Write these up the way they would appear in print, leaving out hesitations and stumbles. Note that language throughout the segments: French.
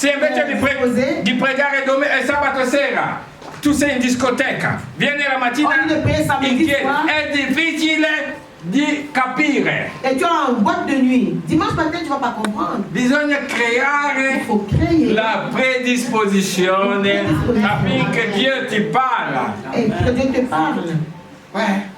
se invece di pregare sabato sera tu sei in discoteca, vieni la mattina in chiesa, è difficile di capire. Et tu es en boîte de nuit. Dimanche matin, tu ne vas pas comprendre. Bisogna creare la predisposizione affinché Dio ti parla. Et que Dieu te parle. Ouais.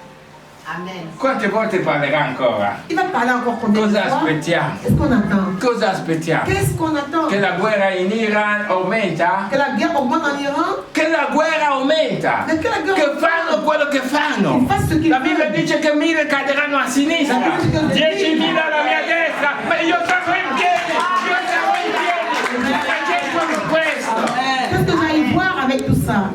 Amen. Quante volte parlerà ancora? Il va parler encore combien de Cosa fois? aspettiamo? Qu'est-ce qu'on attend? Cosa aspettiamo? Qu'est-ce qu'on attend? Che la guerra in Iran aumenta? Que la guerre augmente en Iran? Che la guerra aumenta! Mais que la guerre Che fanno quello che fanno! Ils fassent ce qu'ils La Bibbia veulent. dice che 1000 cadranno a sinistra, La Bibbia dice che 10.000 alla mia destra, ma io sarò in piedi! Io sarò in piedi! Perché con questo? Qu'est-ce que j'aille voir avec tout ça?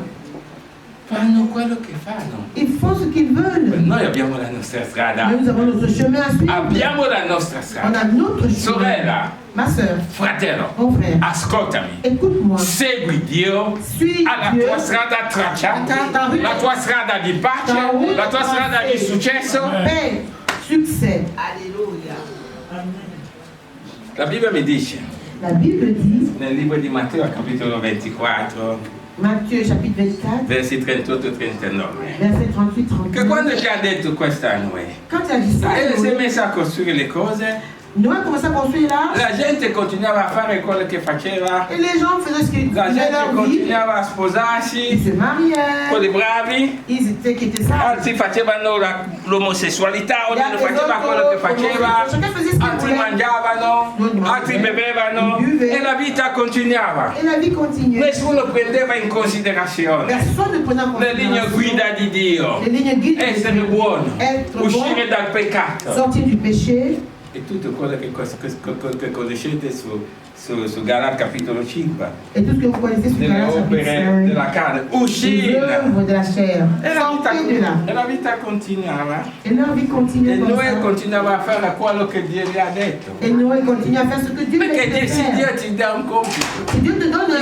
Fanno quello che fanno. Ils font ce qu'ils veulent. Noi abbiamo la nostra strada. Mais nous avons notre chemin à suivre. Abbiamo la nostra On strada. a notre chemin. Sorella, Ma soeur, fratello, mon frère, ascoltami. écoute-moi. Segui Dio Suis alla Dieu. tua strada tracciata, la tua strada di pace, la tua strada di successo. Paix, succès. Alléluia. La Bibbia mi dice La Bible dit, nel libro di Matteo, capitolo 24, Matthieu chapitre 24, versi 38 e 39, verset 38-39. che quando ci ha detto questa a noi, Quand il a dit ça, e si è messa a costruire le cose, Noé a commencé à construire là, la gente continuava a fare quello che faceva, et les gens faisaient ce qu'ils la faisaient gente leur vie. continuava a Ils sposarsi, se mariaient, quelli bravi, ils étaient qui étaient sages. altri facevano l'omosessualità, ognuno faceva quello che faceva, altri mangiavano, altri bevevano e la vita continuava. Et la vie continuait. Nessuno prendeva in considerazione Personne ne prenait en le linee considération guida di Dio, les lignes guides, essere buono, être uscire bon, dal peccato sortir du péché. e tutto quello che conoscete su Galati capitolo 5, Et tout ce que vous connaissez sur delle la opere chapitre della carne, 5, les uscire. œuvres de la chair. Sortez de là. E la vita continuava. Et leur vie continue E comme Noè ça. continuava a fare quello che Dio gli ha detto. Et Noé continue à faire ce que Dieu lui a Perché dit de se faire. Dio ti dà un compito, Si Dieu te donne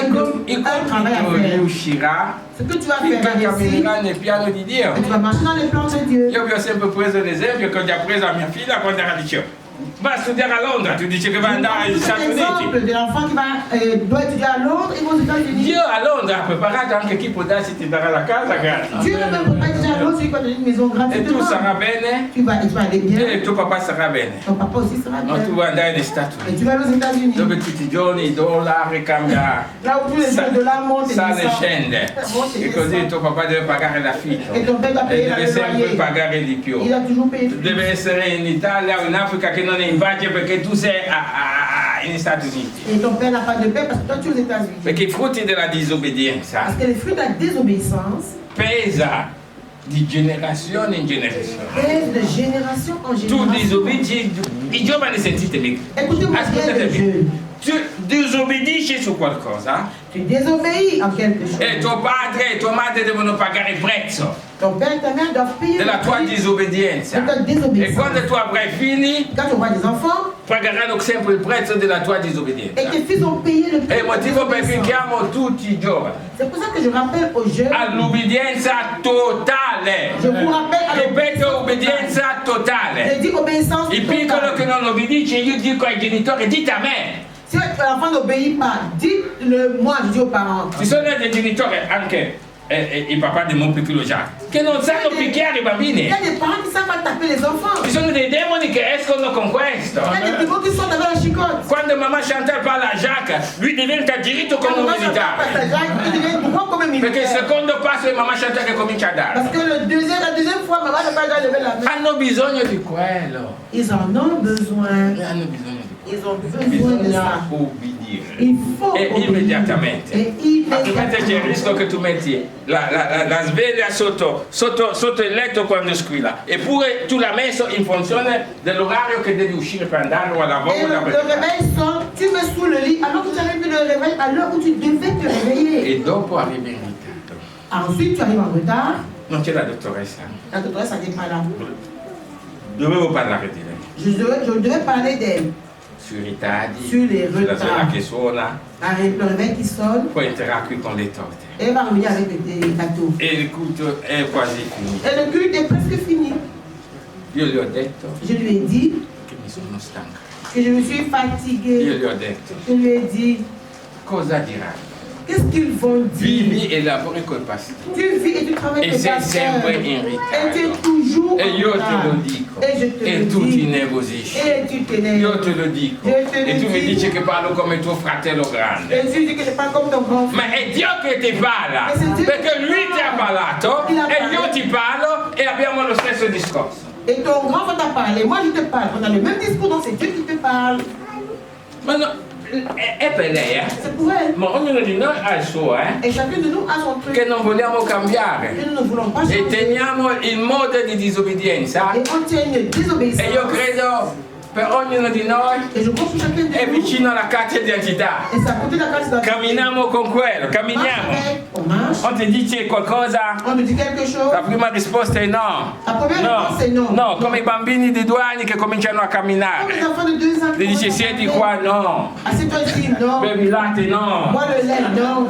il un travail à compito faire, riuscirà ce que tu vas finché faire ici, camminerà nel piano di Dio. tu vas marcher dans les plans de Dieu. Io vi ho sempre preso l'esempio che ho già preso a mia figlia quando era al liceo. Va a studiare a Londra, tu dici che va ad andare agli Stati Uniti. L'exemple de l'enfant qui doit étudier à Londres et aux États-Unis. Dio a Londra ha preparato anche chi può darsi ti darà la casa gratis. Dieu va même préparer déjà à Londres, celui qui va donner une maison E tu gratuitement. sarai bene Tu vas aller bien. e tuo papà sarà bene. Ton papa aussi sera Ma tu bien. vuoi andare negli Stati Et Uniti, tu vas aux États-Unis. dove tutti i giorni i dollari cambia, Là où tous les jours de là montent et sale e descendent. scende. E così tuo papà deve pagare l'affitto. Et ton père doit E payer deve le sempre loyer. pagare di più. Il a toujours payé. Deve essere in Italia o in Africa che non è in pace perché tu sei negli Stati Uniti. Et ton père n'a pas de paix parce que toi tu es aux États-Unis. Perché i frutti della disobbedienza Parce que les fruits de la désobéissance pesa di generazione in generazione. pèsent de génération en Tu génération. disobbedi, i giovani sentitevi, Écoutez-moi bien les ascoltatevi, jeunes. tu disobbedisci su qualcosa Tu désobéis en quelque chose. e tuo padre e tua madre devono pagare il prezzo Ton père et ta mère doivent payer della le tua prix disobbedienza. de ta E désobéissance. quando tu avrai figli, Quand tu auras des enfants pagheranno sempre il prezzo della tua et disobbedienza. tes fils ont payé le È prix il de ta motivo per cui désobéissance. chiamo tutti i giovani C'est pour ça que je rappelle aux jeunes, all'ubbidienza totale. je vous rappelle à Ripeto, obbedienza Je totale. dis obéissance Il piccolo totale. che non obbedisce, io dico ai genitori, dite a me. Si l'enfant n'obéit pas, dites-le moi, je dis aux parents. Ci sono dei genitori, anche i papà di mon piccolo Jacques, che non sanno picchiare i Il bambini. y a des parents qui ne savent pas taper les enfants. Ci sono dei demoni che escono con questo. Il y a des démons qui sortent avec la chicotte. Quando mamma Chantal parla a Jacques, lui diventa diritto come Quand un maman Chantal passe à militare. Jacques, il devient droit comme un Perché il militaire. secondo passo è mamma Chantal che comincia a dare. Parce que la deuxième fois, maman ne peut pas lever la main. Hanno bisogno di quello. Ils en ont besoin. Hanno bisogno di Ils ont quello. besoin de Bisogna ça. obbedire. Il faut E obéir. immediatamente. Et Altrimenti c'è il rischio che tu metti la sveglia sotto il letto quando squilla. Eppure tu l'hai messo in funzione dell'orario che devi uscire per andare o a lavoro Et o da le réveil sonne, tu mets sous le lit alors que tu avais mis le réveil à l'heure où tu devais te réveiller. E dopo arrivi in ritardo. Ensuite, tu arrives en retard. Non c'è la dottoressa. La doctoresse n'était pas là. Dovevo parlare di lei. Je devais parler d'elle. Sui ritardi, Sur les sulla sveglia retards. che suona, Avec le réveil qui sonne, poi entrerà qui con le torte. elle va revenir avec des gâteaux. E il culto è quasi finito. Et le culte est presque fini. Io gli ho detto Je lui ai dit che mi sono stanca. que je me suis Io fatiguée. gli ho detto Je lui ai dit cosa diranno? Qu'est-ce qu'ils vont dire? Vivi e lavori col pastore. Tu vis et tu travailles E avec le sei pasteur. sempre in Et tu ritardo. es toujours E io en te retard. lo dico. Et je te E le tu ti dis. innervosisci. Et tu t'énerves. Io te lo dico. Je te E le tu mi dis. dici che parlo come tuo fratello grande. Et tu dis que tu pas comme ton grand frère. Ma è Dio che ti parla. E se Dio Perché ti lui ti ha parla, parlato il ha e io parlato. ti parlo e abbiamo lo stesso discorso. Et ton grand frère t'a parlé. Moi je te parle. On a le même discours, donc c'est Dieu qui te parle. Ma no, è per lei, C'est pour elle. Ma ognuno di noi ha il suo, Et chacun de nous a son truc. che non vogliamo cambiare. Et nous ne voulons pas E changer. teniamo il modo di disobbedienza. Et on tient une désobéissance. E io credo per ognuno di noi Et je pense que chacun de è nous. vicino alla carta d'identità. Et ça a côté la carte d'identité. Camminiamo con quello, camminiamo. On marche. On ti dice qualcosa, On nous dit quelque chose. la prima risposta è no. La première réponse est non. No, come i bambini di 2 anni che cominciano a Comme camminare. les enfants de 2 ans. Gli dici siedi qua, no. Assieds-toi ici, non. Bevi il latte, no. Moi le lait, non.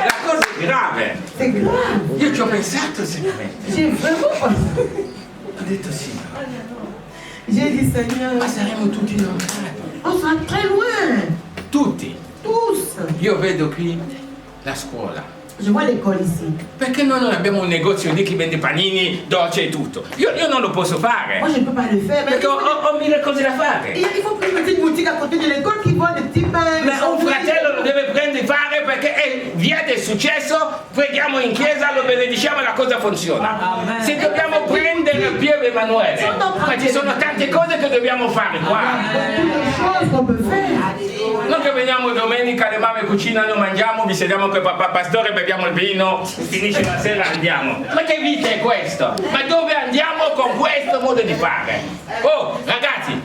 La cosa è grave. C'est grave. Io ci ho pensato seriamente. J'ai vraiment pensé. Ho detto sì, J'ai dit Seigneur, ma saremo tutti lontani. on sera très loin. Tutti. Tous. Io vedo qui la scuola. Je vois l'école ici. Perché noi non abbiamo un negozio lì che vende panini, dolce e tutto? Io non lo posso fare. Moi je ne peux pas le faire. Mais Perché ho mille cose da fare. il faut prendre une petite boutique à côté de l'école qui vend des petits pains. Ma un fratello lo deve prendere e fare perché è via del successo, preghiamo in chiesa, lo benediciamo e la cosa funziona. Se dobbiamo prendere Piero Emanuele, ma ci sono tante cose che dobbiamo fare qua. Beaucoup de choses qu'on peut faire. Non che veniamo domenica, le mamme cucinano, mangiamo, vi sediamo con papà pastore, beviamo il vino, finisce la sera andiamo. Ma che vita è questo? Ma dove andiamo con questo modo di fare? Oh, ragazzi,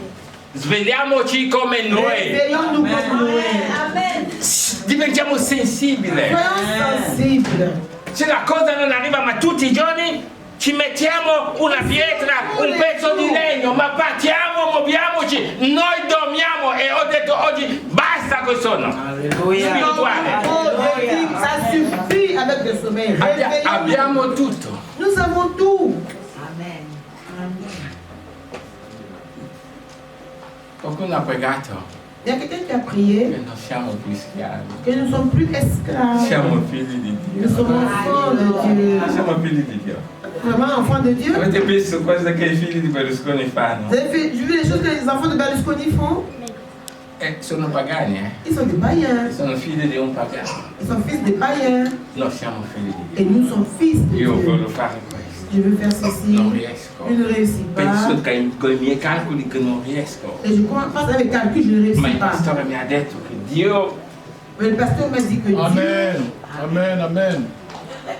svegliamoci come noi. Veillons-nous comme nous. Diventiamo sensibili. Soyons sensibles. Se la cosa non arriva ma tutti i giorni ci mettiamo una pietra, un pezzo di legno, ma partiamo, muoviamoci, noi dormiamo e ho detto oggi basta col sonno spirituale. Oh, je dis, ça suffit avec le sommeil. Réveillons-nous. Abbiamo tutto. Nous avons tout. Qualcuno ha pregato Il y a quelqu'un qui a prié che non siamo più schiavi, que nous ne sommes plus esclaves. siamo figli di Nous Dio. sommes enfants de Dieu. Siamo figli di Dio. Vraiment enfants de Dieu. Avete visto cosa che i figli di Berlusconi Vous fanno? avez vu les choses que les enfants de Berlusconi font? Sono pagani, Ils sont des païens. Sono figli di un pagano. Ils sont fils des païens. Noi siamo figli di Et nous sommes fils de Dio. Io Dieu. voglio fare questo. Je veux faire ceci. Non riesco. Je ne réussis pas. Penso che con i miei calcoli che non riesco. Et je pense avec calcul, je ne Ma il réussis pas. pastore mi ha detto che Dio Mais le pasteur m'a dit que Dieu Amen. Amen. Amen.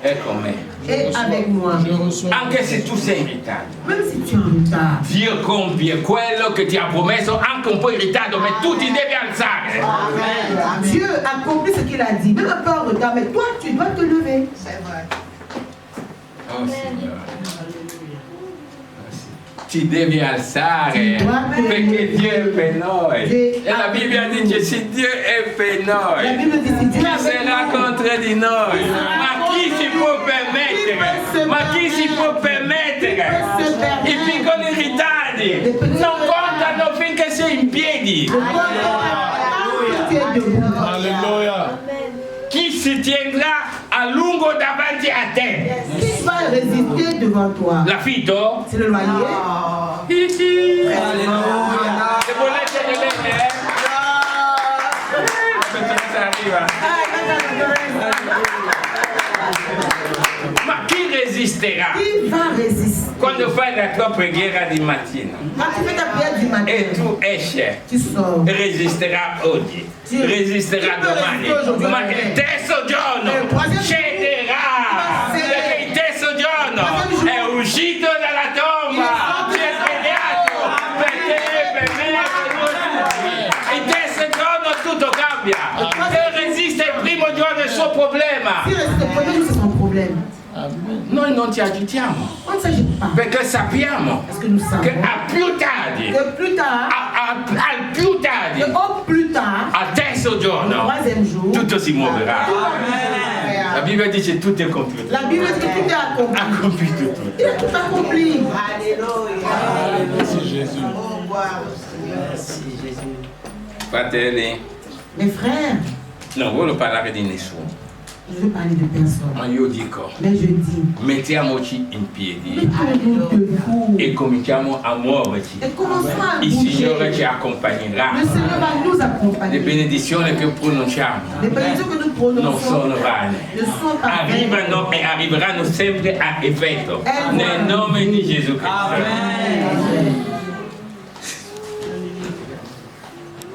è con me. est avec moi. Je reçois. Anche se tu sei in ritardo. Même si tu es en retard. Dio compie quello che ti ha promesso anche un po' in ritardo, ma tu ti devi alzare. Dieu accomplit ce qu'il a dit. Même un peu en retard, mais toi, tu dois te lever. Oh Signore. Ti devi alzare perché Dio è per noi. E la Bibbia dice se Dio è per La noi, Bible dit si Dieu chi est avec sarà nous, contro di noi? Ma chi si può permettere? Ma chi si può permettere? I piccoli ritardi non contano finché sei in piedi. tu es debout. Alléluia. Chi si tiendrà a lungo davanti a te? Qui va résister devant toi? L'affitto? C'est le loyer. Alléluia. Se volete le legge, Perché arriva. Ma chi resisterà? Qui va résister? Quando fai la tua preghiera di mattina Quand tu fais ta prière du matin, e tu esci, tu sors. resisterà oggi, resisterà domani, ma il terzo giorno scenderà, perché il terzo giorno è uscito dalla tomba, si è svegliato per te, per me, per noi tutti. Il terzo giorno tutto cambia, se resiste il primo giorno è il suo problema. Si reste au premier jour, c'est son problème. Noi non ci agitiamo On ne s'agite pas. perché sappiamo Parce que nous savons che a più tardi, que plus tard, al più tardi, que au plus tard, al terzo le giorno, troisième jour, tutto si muoverà. La Bibbia dice tutto è compiuto. la Bible dit que tout est accompli. Ha compiuto tutto. Il a tout accompli. Jésus. Au revoir. Merci Jésus. Fratelli, Mes frères, non voglio parlare di nessuno, je veux parler de personne. ma io dico, Mais je dis, mettiamoci in piedi mettons-nous debout e cominciamo a muoverci. et commençons à Il Signore ci bouger. accompagnerà. Le Seigneur va nous Le accompagner. benedizioni che pronunciamo Les bénédictions que nous non prononçons sono vane. ne sont pas vaines. Arrivano e arriveranno sempre a effetto. Nel nome di Gesù Cristo. Amen.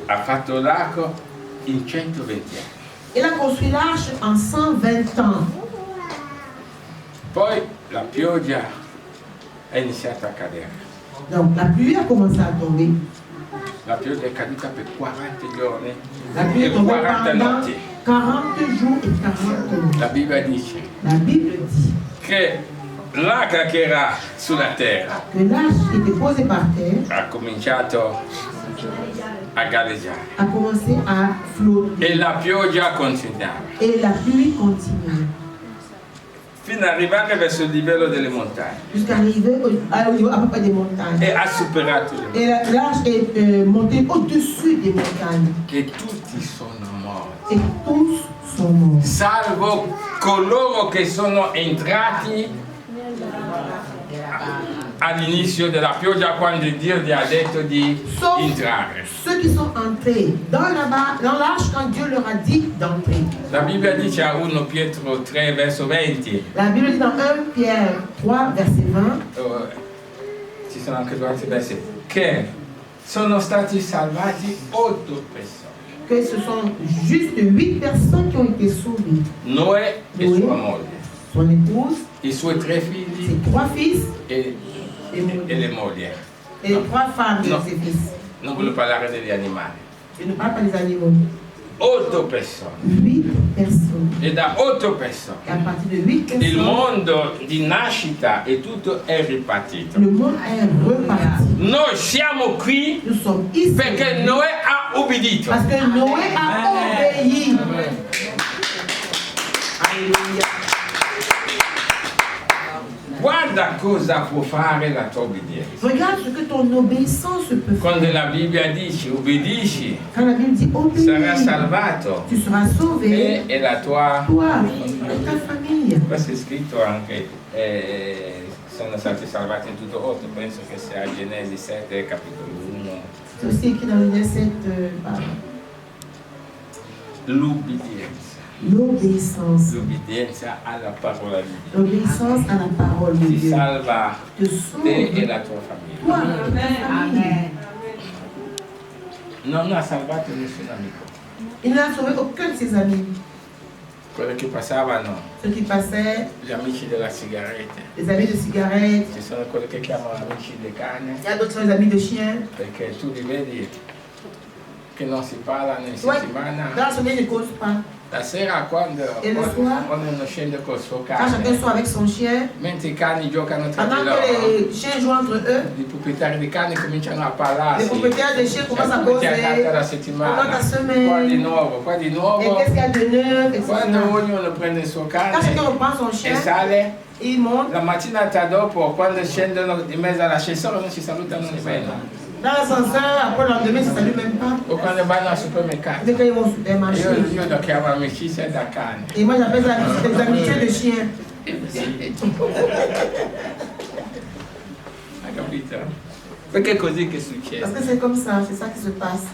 Ha fatto l'arco in 120 anni. Il a construit l'arche en 120 ans. Poi la pioggia è iniziata a cadere. Donc la pluie a commencé à tomber. La pioggia è caduta per 40 giorni La pluie e est tombée 40 pendant notti. 40 jours et 40 nuits. La Bibbia dice La Bible dit che l'acqua che era sulla terra que l'arche qui était posée par terre ha cominciato a galleggiare a commencé à flotter. e la pioggia continuava Et la pluie continue fino ad arrivare verso il livello delle montagne jusqu'à arriver au niveau à peu près des montagnes. e ha superato le montagne Et l'arche est montée au-dessus des montagnes. e tutti sono morti, Et tous sont morts. salvo coloro che sono entrati all'inizio della pioggia quando Dio gli ha detto di Sauf entrare. ceux qui sont entrés dans l'arche quand Dieu leur a dit d'entrer. La Bibbia dice a 1 Pietro 3 verso 20, La Bible dit dans 1 Pierre 3 verset 20 ci sono anche due altri versetti, che sono stati salvati 8 persone, que ce sont juste 8 personnes qui ont été sauvées. Noè e Noè. sua moglie, Son épouse, i suoi 3 figli ses 3 fils e le mogli. et 3 femmes de No. ses fils. Non voglio parlare degli animali. Je ne parle pas des animaux. 8 persone. 8 personnes. E da 8 persone Et à partir de 8 il personnes, mondo di nascita e tutto è ripartito. le monde est reparti. Noi siamo qui Nous sommes ici perché Noè ha obbedito. parce que Noé a obéi. Alléluia. Guarda cosa può fare la tua obbedienza. Regarde ce que ton obéissance peut faire. Quando la Bibbia dice obbedisci, Quand la Bible dit obéis, sarai salvato tu seras sauvé, e la tua... toi et ta famille. Questo è scritto anche, sono stati salvati in tutto 8, penso che sia Genesi 7, capitolo 1. C'est aussi écrit dans le verset L'ubbidienza. l'obéissance. L'ubbidienza alla parola di Dio. L'obéissance à la parole de Ti Dieu. salva Te te e sauve, la tua famiglia. toi et ta famille. Non ha salvato nessun amico. Il n'a sauvé aucun de ses amis. Quelli che passavano, Ceux qui passaient, gli amici della sigaretta, les amis de cigarettes, ci sono quelli che chiamano amici dei cani, il y a d'autres qui sont les amis de chiens. perché tu li vedi che non si parlano in Ouais, settimana. dans la semaine, ils ne causent pas. La sera quando E lo soir? ognuno scende col suo Quand chacun cane, soit avec son chien, mentre i cani giocano tra pendant di loro, que les chiens jouent entre eux, i proprietari dei cani cominciano a les parlarsi. propriétaires des chiens commencent à Come ti è causer. andata la Comment settimana? ta semaine? Qua di nuovo, qua di Et nuovo. qu'est-ce qu'il y a de neuf, etc. Quando ognuno prende il suo Quand chacun cane reprend son e chien, sale, il monte. la mattinata dopo, quando scendono in mezzo all'ascensore, non si salutano nemmeno. Dans l'ascenseur, après le lendemain, ça ne s'allume même pas. O quando vanno al supermercato. Dès qu'ils vont au supermarché. Io lo chiamo amicizia da cane. Et moi, j'appelle ça des amitiés de chiens. Hai capito? Perché è così che Parce succede. que c'est comme ça, c'est ça qui se passe.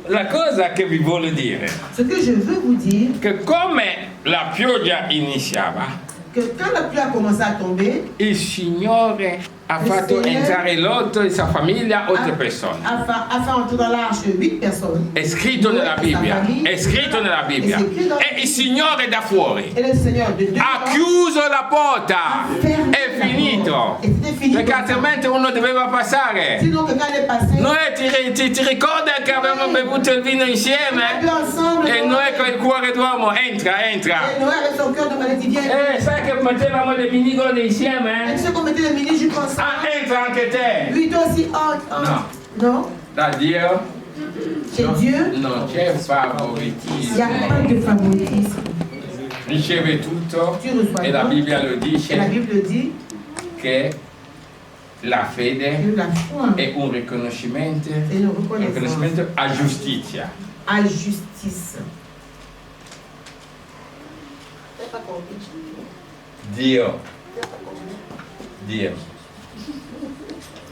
La cosa che vi voglio dire Ce que je veux vous dire, che come la pioggia iniziava, que quand la pluie a commencé à tomber, il Signore ha fatto entrare Lotto e sua famiglia 8 persone. a fait entrer dans l'arche 8 personnes. È scritto nella Bibbia, è scritto nella Bibbia. E il Signore da fuori Et le Seigneur de Dieu ha chiuso la porta, è finito. Et c'était fini. Perché altrimenti uno doveva passare. Sinon, quelqu'un est passé. Noi ti ricordi che avevamo bevuto il vino On a bu insieme? ensemble. E noi con il cuore d'uomo, entra. Et Noé avec son cœur de maladie vient. Sai che mettevamo le minigole Et insieme? tu sais qu'on mettait les mini-jupes ensemble. Ah, entra anche te. Lui, toi aussi, oh. No. Non. Da Dio Chez Dieu, non c'è il n'y a favoritismo. pas de favoritisme. Riceve tutto Tu reçois e la tout. Bibbia lo Et la dice Bible dit che la fede la foi è un riconoscimento, et une reconnaissance a giustizia. à justice. Dio.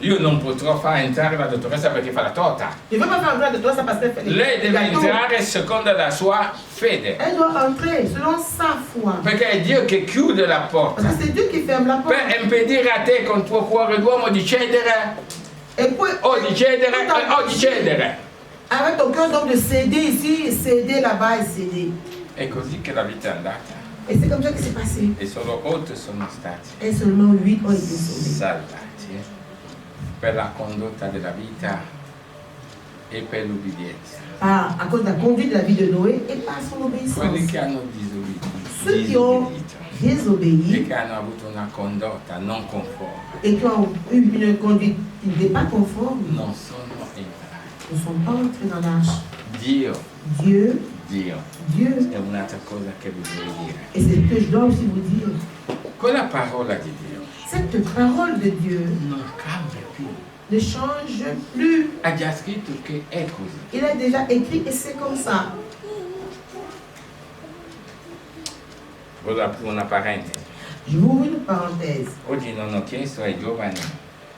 Io non potrò far entrare la dottoressa perché fa la torta. Je ne veux pas faire entrer de toi, ça parce qu'elle fait Lei deve entrare secondo la sua fede. Elle doit entrer selon sa foi. Perché è Dio che chiude la porta. Parce que c'est Dieu qui ferme la porte. Per impedire a te con tuo cuore d'uomo di cedere, Et puis, di cedere. avec ton cœur donc de céder ici, céder là-bas et céder. È così che la vita è andata. Et c'est comme ça que c'est passé. E solo 8 sono stati Et seulement 8 ont été sauvés. salvati per la condotta della vita e per l'ubbidienza. À cause de la conduite de la vie de Noé et par son Quelli obéissance. che hanno Ceux qui ont e désobéi che hanno avuto una condotta non conforme et qui ont eu une conduite qui n'était pas conforme non sono entrati. ne sont pas entrés dans l'arche. Dio Dieu, è un'altra cosa che vi voglio dire. et c'est ce que je dois aussi vous dire, Quella parola di Dio cette parole de Dieu non cambia più. ne change plus. Ha già scritto che è così. Il a déjà écrit et c'est comme ça. Voglio aprire una parentesi. Je vous ouvre une parenthèse. Oggi non ho chiesto ai giovani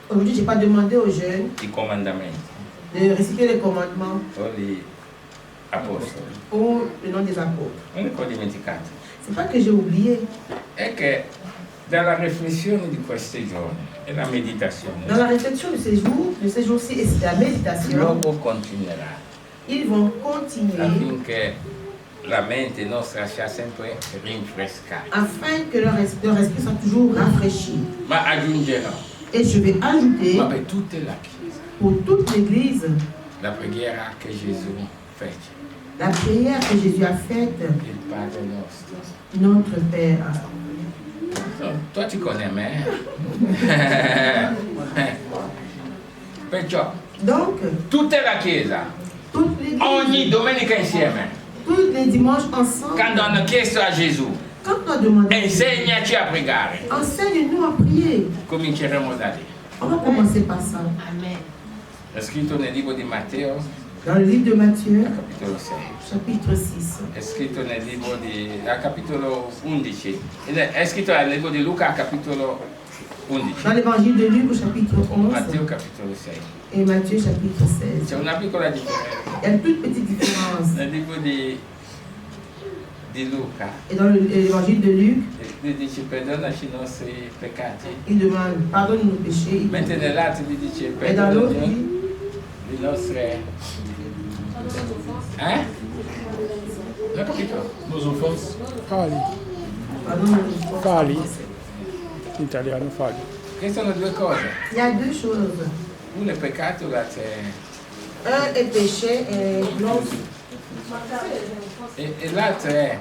Aujourd'hui, je n'ai pas demandé aux jeunes i comandamenti de réciter les commandements o gli apostoli. ou le nom des apôtres. Non è che ho dimenticato. C'est pas que j'ai oublié. È che dalla riflessione di questi giorni e la meditazione, Dans la réflexion de ces jours-ci et de la méditation, l'uomo continuerà ils vont continuer affinché la mente nostra sia sempre rinfrescata. afin que leur esprit soit toujours rafraîchi. Ma aggiungerò, Et je vais ajouter ma per tutta la Chiesa, pour toute l'Église la preghiera che Gesù fece, la prière que Jésus a faite, il Padre nostro. notre Père. Toi ti connais me? Perciò, Donc, tutta la Chiesa, toute l'Église, ogni domenica insieme, tous les dimanches ensemble, quando hanno chiesto a Gesù, quand on a demandé, insegnaci a pregare, enseigne-nous à prier. cominceremo da lì. On va commencer par ça. Amen. È scritto nel libro di Matteo, Dans le livre de Matthieu, capitolo 6. chapitre 6. È scritto nel libro di capitolo 11. È scritto nel libro di Luca, capitolo 11. Dans l'évangile de Luc, au chapitre 11, Matteo, capitolo 6. et Matthieu, chapitre 16. C'è una piccola differenza. Il y a une toute petite différence. Nel libro di Luca, Et dans l'évangile de Luc, lui dice perdonaci i nostri peccati, il demande pardonne nos péchés. mentre nell'altro gli dice Et dans l'autre, il perdonaci dit le nostre... Non ho capito? Nos offenses. Fali, pardonne nos péchés. fali, in italiano fali. Che sono due cose. Il y a deux choses. Uno è peccato, l'altro è... Un est péché et l'autre. E l'altro è...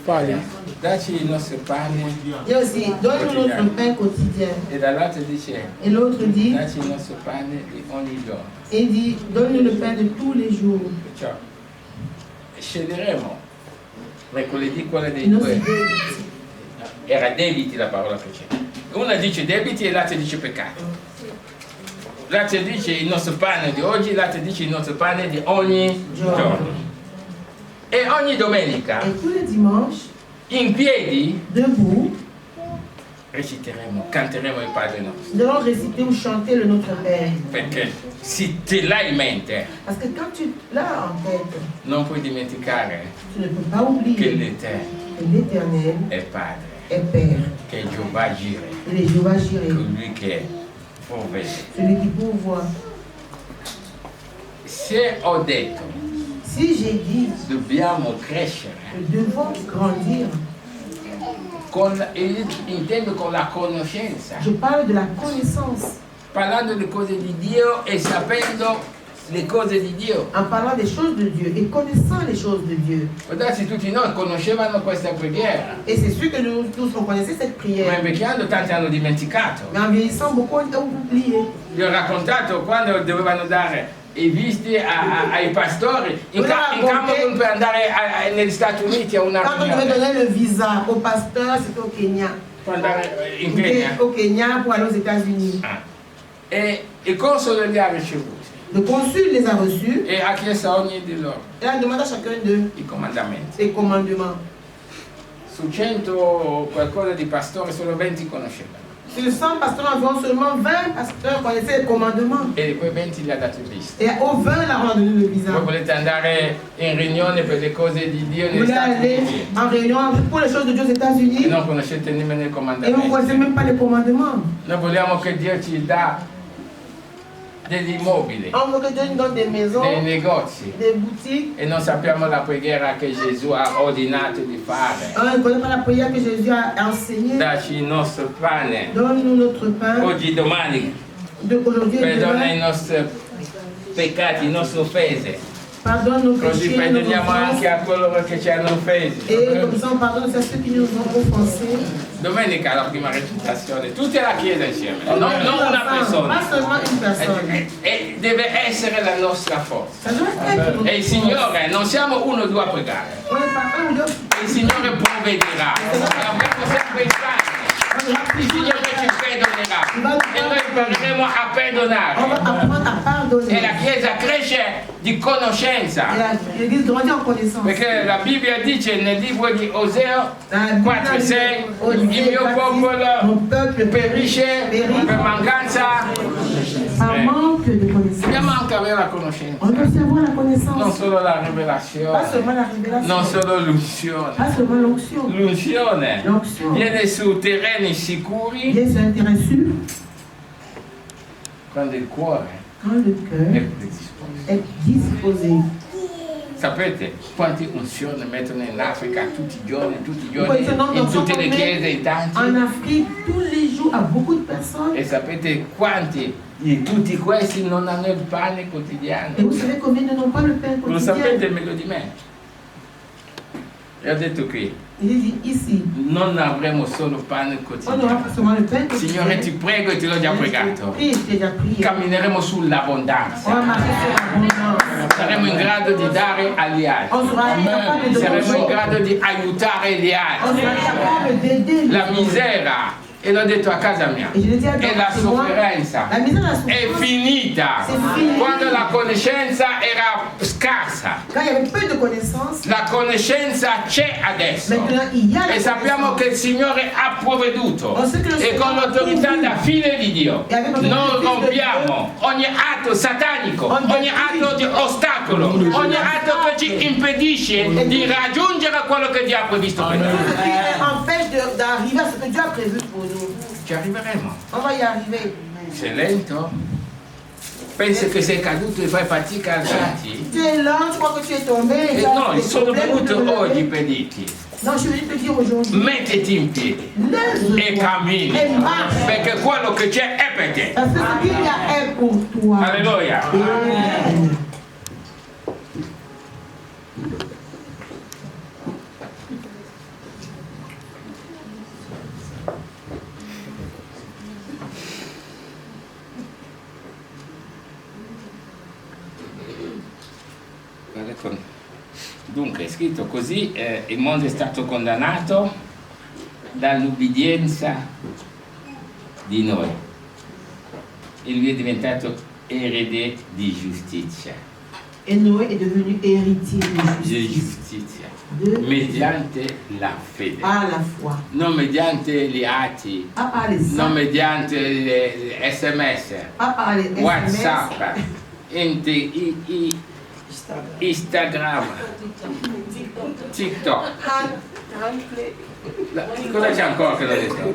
Fali, Dacci il nostro pane. Il y a aussi donne-nous notre pain quotidien. E dall'altro dice... Et l'autre dit, Dacci il nostro pane di ogni giorno. il dit donne-nous le pain de tous les jours. Perciò sceglieremo mercoledì quella dei I nostri due. debiti. Era debiti la parola che c'è. Una dice debiti e l'altra dice peccato. L'altra dice il nostro pane di oggi, l'altra dice il nostro pane di ogni giorno. E ogni domenica, Et tous les dimanches, in piedi, debout, reciteremo, canteremo il Padre nostro. nous allons réciter ou chanter le Notre Père. Perché se te l'hai in mente, Parce que quand tu l'as en tête, non puoi dimenticare tu ne peux pas che oublier l'Eterno que l'Éternel è Padre, est Père. che è Giova Gire, Il est Jéhovah Jireh, colui che provvede. celui qui pourvoit. Se ho detto Si j'ai dit, dobbiamo crescere, nous devons grandir, intendo con la conoscenza, je parle de la connaissance. parlando di cose di Dio e sapendo le cose di Dio. En parlant des choses de Dieu et connaissant les choses de Dieu. Guardate, tutti noi conoscevano questa preghiera, Et c'est sûr que nous tous on connaissait cette ma prière. invecchiando tanti hanno dimenticato. Mais en vieillissant, beaucoup ont oublié. Vi ho raccontato quando dovevano dare i visti ai pastori in Camerun per andare negli Stati Uniti a una Quand on devait riunione. donner le visa au pasteur, c'était au Kenya. può andare in Kenya. Au Kenya pour aller aux États-Unis. E il console li ha ricevuti. Le consul les a reçus E ha chiesto a ogni di loro et a demandé à chacun d'eux i comandamenti. ses commandements. Su 100 qualcosa di pastori solo 20 conoscevano. Sur 100 pasteurs environ, seulement 20 pasteurs connaissaient les commandements. E di quei 20 gli ha dato il visto. Et aux 20, là, on a donné le visa. Voi volete andare in riunione per le cose di Dio Vous negli voulez Stati aller Uniti en réunion pour les choses de Dieu aux e États-Unis non conoscete nemmeno i et vous ne connaissez comandamenti. même pas les commandements. Noi vogliamo che Dio ci dà degli immobili, On veut que Dieu nous donne des maisons, dei negozi des boutiques. e non sappiamo la preghiera che Gesù ha ordinato di fare. On ne connaît pas la prière que Jésus a enseignée. Dacci il nostro pane Donne-nous notre pain oggi, domani. d'aujourd'hui et Perdona i demain. nostri peccati, le nostre offese. Pardonne nos Così péchés, nos perdoniamo anche offenses. a coloro che ci hanno offesi. Et comme ça, on pardonne à ceux qui nous ont offensés. Domenica la prima recitazione, tutta la chiesa insieme, non una persona. Pas seulement une personne. E deve essere la nostra forza. Ça doit être notre E il Signore, non siamo uno o due a pregare, On n'est pas un ou deux. il Signore provvederà. Abbiamo sempre il pane, il Signore ci perdonerà e noi impareremo a On va perdonare. apprendre à pardonner. E la Chiesa cresce di conoscenza, Et l'Église grandit en connaissance. perché la Bibbia dice nel libro di Oseo La Bible 4:6, dit, il mio mon popolo peuple perisce périt per mancanza. par manque de connaissance. Dobbiamo anche avere la conoscenza, On doit aussi avoir la non connaissance. solo la Pas rivelazione, seulement la révélation. non solo l'unzione. Pas seulement l'onction. L'unzione L'onction viene su terreni sicuri vient sur un terrain sûr quando il cuore quand le è cœur predisposto. est disposé. Sapete quante unzioni mettono in Africa tutti i giorni, Poi se non in tutte le come chiese, in En tanti? Afrique, tous les jours, à beaucoup de personnes. E sapete quanti di tutti questi non hanno il pane quotidiano? Et vous savez combien ne n'ont pas le pain Lo sapete quotidien? meglio di me. E ho detto qui, Il dit ici, non avremo solo pane on n'aura quotidiano. pas seulement le pain quotidien. Signore, ti prego e te l'ho già pregato. Oui, je t'ai déjà prié. Cammineremo On va sull'abbondanza. marcher sur l'abondance. Saremo in grado di dare agli altri. On sera capable de Saremo in donner. grado di aiutare gli On altri. sera capable d'aider. La misera, e l'ho detto a casa mia, Et je l'ai dit à e la chez moi, sofferenza la misère, la è souffrance, finita. c'est fini. Quando la conoscenza era scarsa, Quand il y avait peu de connaissances, la conoscenza c'è adesso. maintenant il y a la E sappiamo connaissance. che il Signore ha provveduto. On sait che lo E con Signore ha l'autorità da provveduto. figli di Dio E avendo non l'autorità di rompiamo ogni atto satanico, ogni atto di ostacolo, ogni atto che ci impedisce di raggiungere quello che Dio ha previsto per Tout noi. ce qui empêche d'arriver à ce que Dieu a prévu pour nous. Ci arriveremo. On va y arriver. Sei lento? Pensi che sei caduto e fai fatica a alzarti? Tu es là, je crois que tu es tombé. tu as No, des sono problèmes venuto de te oggi lever. per dirti, Non, je suis venu te dire aujourd'hui. mettiti in piedi Lève-toi e cammini, et marche. perché quello che c'è è per te. Parce que ce qu'il y a est pour toi. Alleluia. Amen. Dunque è scritto così, il mondo è stato condannato dall'ubbidienza di noi. E lui è diventato erede di giustizia. Et Noé est devenu héritier de Di justice. giustizia. De Mediante la fede. par la foi. Non mediante gli atti, Pas par les non saints. mediante le SMS, Pas par les SMS. WhatsApp, Instagram, TikTok. Cosa c'è ancora che l'ho detto?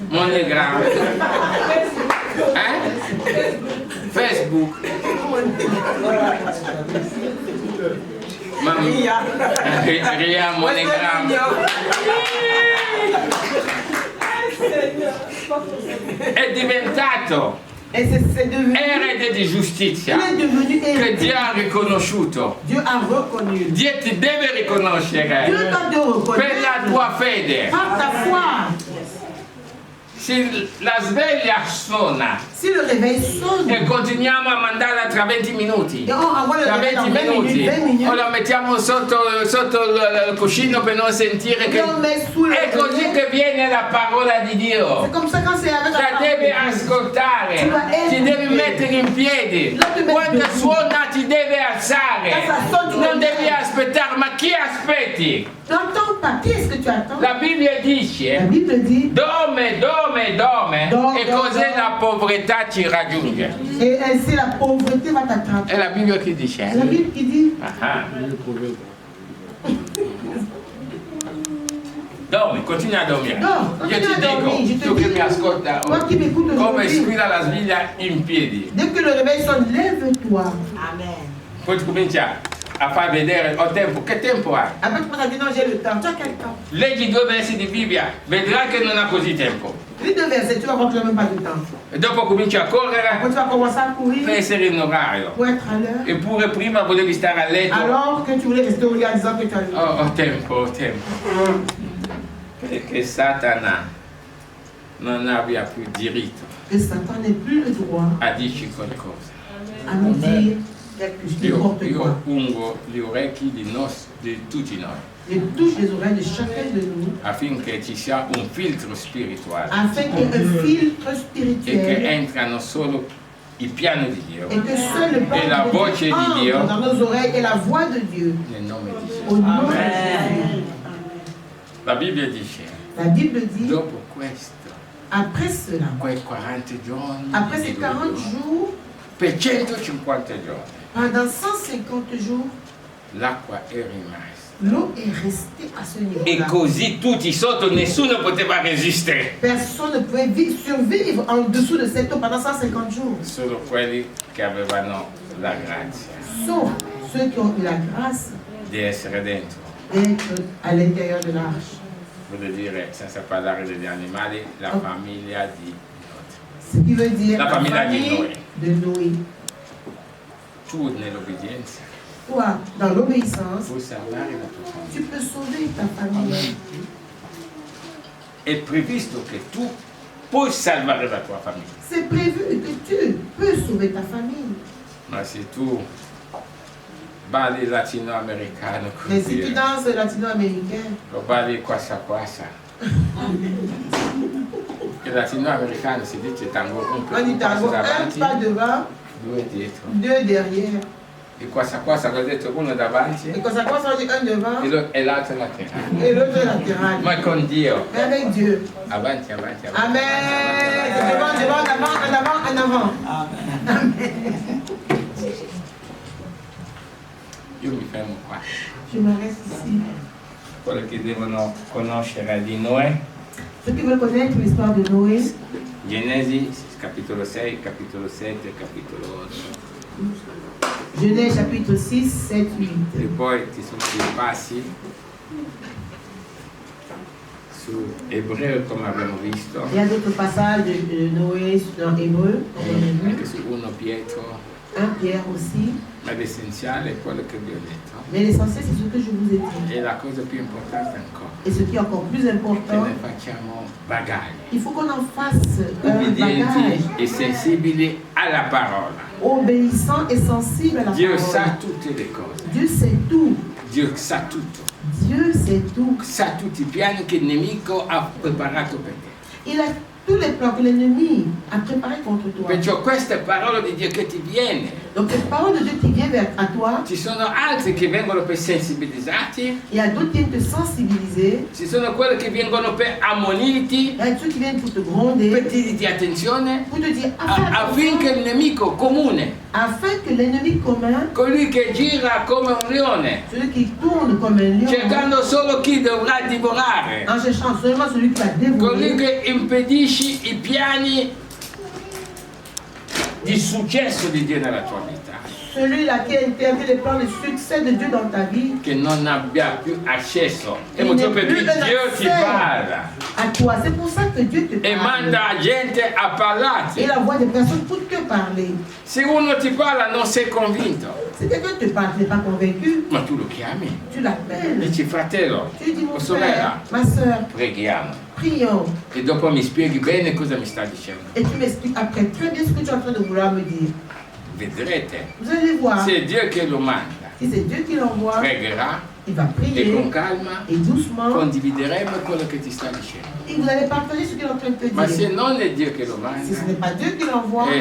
MoneyGram. Facebook. Ria MoneyGram. È diventato Et c'est devenu. erede di giustizia Il est devenu che héritier. Dio ha riconosciuto. Dieu a reconnu. Dio ti deve Dieu riconoscere t'a de per la reconnaître. tua fede. Par ta foi. Se la sveglia suona Si le réveil sonne, e continuiamo a mandarla tra 20 minuti. et on envoie le Tra réveil 20 dans 20 minuti. minutes, O la mettiamo sotto il cuscino per non sentire che... et on met sous le È così réveil. che viene la parola di Dio. C'est comme ça quand c'est avec La devi ascoltare, ti devi mettere in piedi. Quando suona ti devi alzare. Non devi aspettare, ma chi aspetti? N'entends pas. Qui est-ce que tu attends? La Bibbia La dice, Bible dit, dorme, e così la povertà ci raggiunge. et ainsi la pauvreté va t'attraper. È la Bibbia che dice. C'est la Bible qui dit, Ah. Dormi, continua a dormire. No, Io ti continua a dormire, je dico, te tu che dis, mi ascolta, toi qui m'écoutes come aujourd'hui, squilla la sveglia in piedi. dès que le réveil sonne, lève-toi. Poi ti comincia a far vedere, ho tempo, che tempo hai? Après, tu commences à dire, non, j'ai le temps. Tu as quel temps? Leggi 2 versi di Bibbia, vedrai che non ha così tempo. Lis 2 versets, tu vas voir que tu n'as même pas de temps. E dopo cominci a Après, correre tu vas commencer à courir per essere in orario. pour être à l'heure. Eppure prima volevi stare a letto. Alors que tu voulais rester au lit en disant que tu as le temps. Ho tempo, ho tempo. Perché Satana non abbia più diritto Que Satan n'ait plus le droit a dirci qualcosa. à nous dire quelque chose, n'importe Io quoi. ungo gli orecchi di tutti noi Je touche les oreilles de chacun de nous affinché ci sia un filtro spirituale afin qu'il y ait un filtre e che spirituel entrano solo il piano di Dio et que seul le e la parole voce de Dieu di Dio entre dans nos oreilles et la voix de Dieu nel nome di au Gesù. nom de Jésus. La Bibbia dice, La Bible dit, dopo questo, après cela, quei 40 giorni, après ces di 40 dolore, jours, per 150 giorni, pendant 150 jours, l'acqua è rimasta. l'eau est restée à ce E niveau-là. così tutti sotto, nessuno poteva resistere. Personne ne pouvait survivre en dessous de cette eau pendant 150 jours, Solo quelli che avevano la grazia sauf ceux qui ont eu la grâce di essere dentro. d'être à l'intérieur de l'arche. Vuol dire, senza parlare degli animali, la famiglia di Lot. Ce qui veut dire La la famille famille de Noé. Tu nell'obbedienza Toi, dans l'obéissance, puoi salvare la tua tu famiglia. peux sauver ta famille. È previsto che tu puoi salvare la tua famiglia. C'est prévu que tu peux sauver ta famille. Ma se tu balli latinoamericano Mais si così, tu danses latino-américain, o balli quassa quassa, il latinoamericano si dice tango un on dit tango, un davanti, pas devant, 2 dietro. 2 derrière. E quassa quassa l'ho detto uno davanti Et quand ça commence, on dit un devant e l'altro laterale. et l'autre latéral. Ma con Dio, Mais avec Dieu. avanti, avanti, avanti. Amen. C'est devant, devant, en avant, en avant, en avant. Amen. Io mi fermo qua. Je m'arrête ici. Quello che devono conoscere di Noè, Ceux qui veulent connaître l'histoire de Noé, Genesi capitolo 6, capitolo 7, capitolo 8. Genèse chapitre 6, 7, 8. E poi ci sono dei passi su Ebreo come abbiamo visto, Il y a d'autres passages de Noé dans Hébreu, anche su 1 Pietro, 1 Pierre aussi. ma l'essenziale è quello che vi ho detto. Mais l'essentiel, c'est ce que je vous ai dit. E la cosa più importante ancora, Et ce qui est encore plus che important, ne facciamo bagagli, il faut qu'on en fasse un ubbidienti bagage, e sensibili alla parola. obéissant et sensible à la Dio sa parole. tutte le cose, Dieu sait tout. Dio sa tutto, Dieu sait tout. sa tutti i piani che il nemico ha preparato per te. Il a tous les plans que l'ennemi a préparés contre toi. Perciò queste parole di Dio che ti viene, Donc les paroles de Dieu qui viennent à toi, ci sono altri che vengono per sensibilizzarti, il y a d'autres qui viennent te sensibiliser, ci sono quelli che vengono per ammonirti, il y a ceux qui viennent pour te gronder, per dirti attenzione, pour te dire afin affinché il nemico comune, que l'ennemi commun, colui che gira come un leone, celui qui tourne comme un lion, cercando solo chi dovrà divorare, en cherchant seulement celui qui va colui dévorer, che impedisce i piani di successo di Dio nella tua vita, celui-là qui interdit les plans de succès de Dieu dans ta vie, che non abbia più accesso. E Il motivo n'est per plus cui un Dio ti accès. parla à toi. C'est pour ça que Dieu te e parle. manda gente a parlarti. Il envoie des personnes pour te parler. Se uno ti parla non sei convinto, Si quelqu'un te parle, tu n'es pas convaincu, ma tu lo chiami, tu l'appelles. dici fratello Tu lui dis mon o frère, sorella, ma soeur, preghiamo. prions. E dopo mi spieghi bene cosa mi sta dicendo. Et tu m'expliques après très bien ce que tu es en train de vouloir me dire. Vedrete. Vous allez voir. Se Dio che lo manda, Si c'est Dieu qui l'envoie, pregherà il va e prier. con calma Et doucement, condivideremo quello che ti sta dicendo. et vous allez partager ce qu'il est en train de te Ma se dire. non è Dio che lo Si manda, ce n'est pas Dieu qui l'envoie,